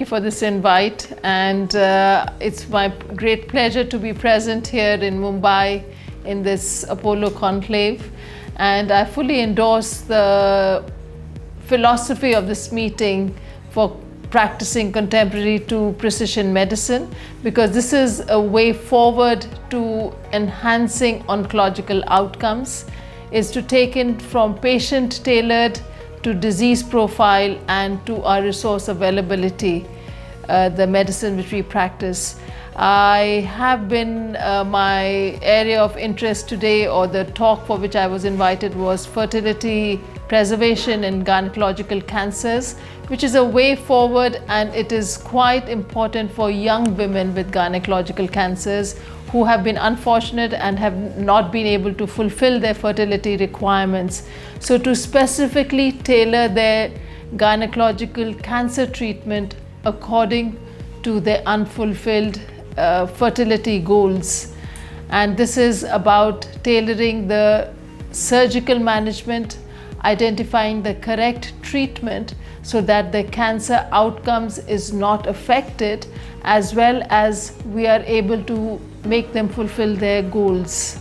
for this invite, and it's my great pleasure to be present here in Mumbai in this Apollo conclave. And I fully endorse the philosophy of this meeting for practicing contemporary to precision medicine, because this is a way forward to enhancing oncological outcomes, is to take it from patient tailored to disease profile and to our resource availability, the medicine which we practice. I have been, my area of interest today, or the talk for which I was invited, was fertility preservation in gynecological cancers, which is a way forward, and it is quite important for young women with gynecological cancers who have been unfortunate and have not been able to fulfill their fertility requirements. So to specifically tailor their gynecological cancer treatment according to their unfulfilled fertility goals. And this is about tailoring the surgical management, identifying the correct treatment so that the cancer outcomes is not affected, as well as we are able to make them fulfill their goals.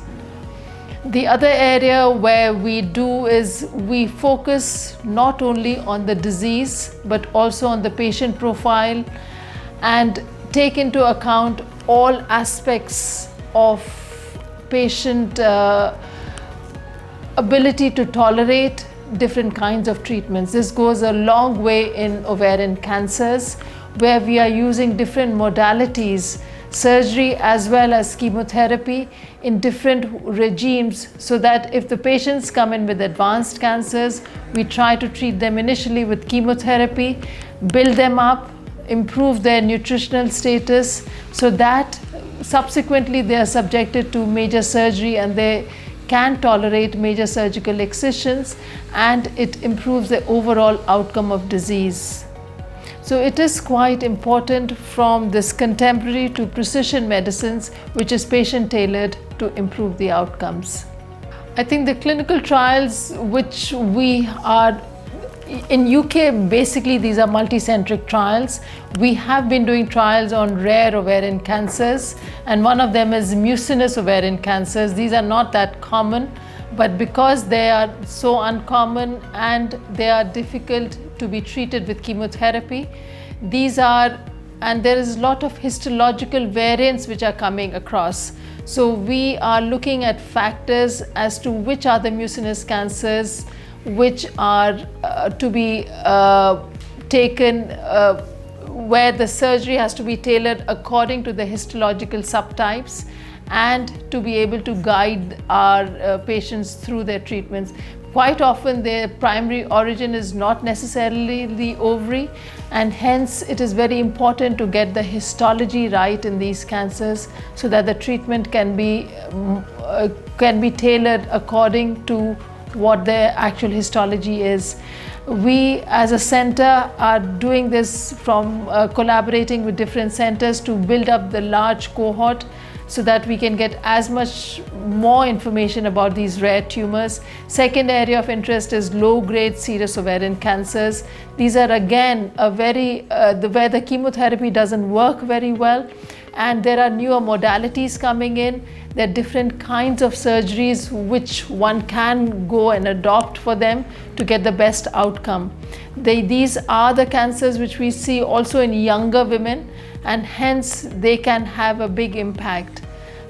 The other area where we do is we focus not only on the disease but also on the patient profile and take into account all aspects of patient ability to tolerate different kinds of treatments. This goes a long way in ovarian cancers, where we are using different modalities, surgery as well as chemotherapy, in different regimes, so that if the patients come in with advanced cancers, we try to treat them initially with chemotherapy, build them up, improve their nutritional status, so that subsequently they are subjected to major surgery and they can tolerate major surgical excisions, and it improves the overall outcome of disease. So it is quite important from this contemporary to precision medicines, which is patient tailored, to improve the outcomes. I think the clinical trials which we are in UK, basically these are multicentric trials. We have been doing trials on rare ovarian cancers, and one of them is mucinous ovarian cancers. These are not that common, but because they are so uncommon and they are difficult to be treated with chemotherapy, and there is a lot of histological variants which are coming across. So we are looking at factors as to which are the mucinous cancers which are to be taken, where the surgery has to be tailored according to the histological subtypes, and to be able to guide our patients through their treatments. Quite often their primary origin is not necessarily the ovary, and hence it is very important to get the histology right in these cancers so that the treatment can be tailored according to what their actual histology is. We as a center are doing this from collaborating with different centers to build up the large cohort so that we can get as much more information about these rare tumors. Second area of interest is low-grade serous ovarian cancers. These are again where the chemotherapy doesn't work very well, and there are newer modalities coming in. There are different kinds of surgeries which one can go and adopt for them to get the best outcome. These are the cancers which we see also in younger women, and hence they can have a big impact.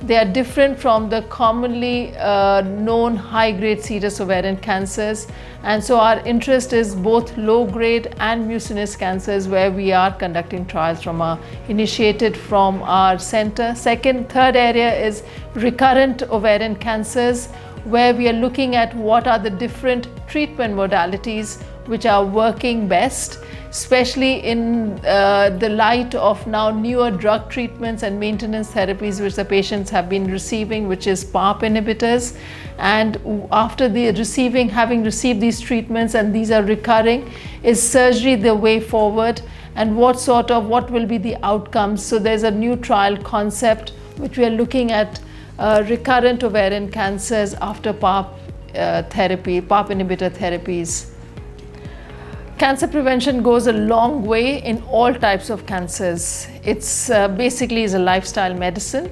They are different from the commonly known high-grade serous ovarian cancers, and so our interest is both low-grade and mucinous cancers, where we are conducting trials initiated from our center. Third area is recurrent ovarian cancers, where we are looking at what are the different treatment modalities which are working best, especially in the light of now newer drug treatments and maintenance therapies which the patients have been receiving, which is PARP inhibitors. And after having received these treatments and these are recurring, is surgery the way forward, and what will be the outcomes? So there's a new trial concept which we are looking at recurrent ovarian cancers after PARP inhibitor therapies. Cancer prevention goes a long way in all types of cancers. It's basically is a lifestyle medicine.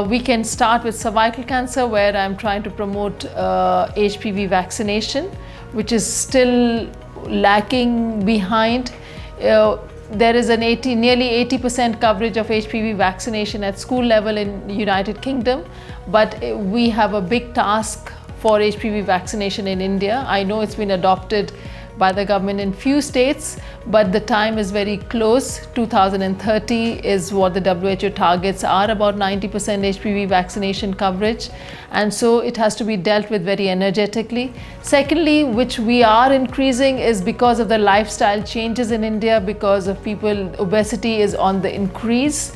We can start with cervical cancer, where I'm trying to promote HPV vaccination, which is still lacking behind. There is nearly 80% coverage of HPV vaccination at school level in the United Kingdom, but we have a big task for HPV vaccination in India. I know it's been adopted by the government in few states, but the time is very close. 2030 is what the WHO targets are, about 90% HPV vaccination coverage, and so it has to be dealt with very energetically. Secondly, which we are increasing, is because of the lifestyle changes in India, because of obesity is on the increase.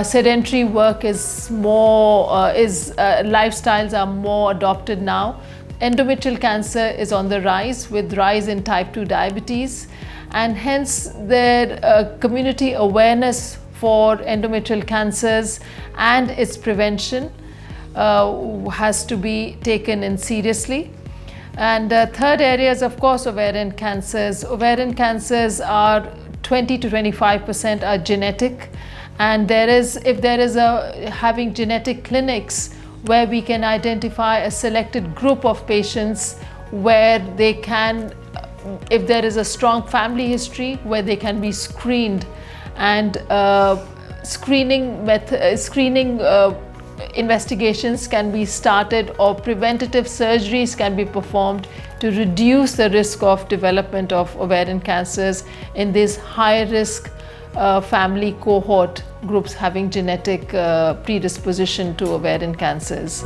Sedentary work is more, lifestyles are more adopted now. Endometrial cancer is on the rise, with rise in type 2 diabetes, and hence the community awareness for endometrial cancers and its prevention has to be taken in seriously. And third area is, of course, ovarian cancers. Ovarian cancers are 20 to 25% are genetic, and having genetic clinics where we can identify a selected group of patients where they can, if there is a strong family history, where they can be screened, and screening investigations can be started, or preventative surgeries can be performed to reduce the risk of development of ovarian cancers in this high risk family cohort groups having genetic predisposition to ovarian cancers.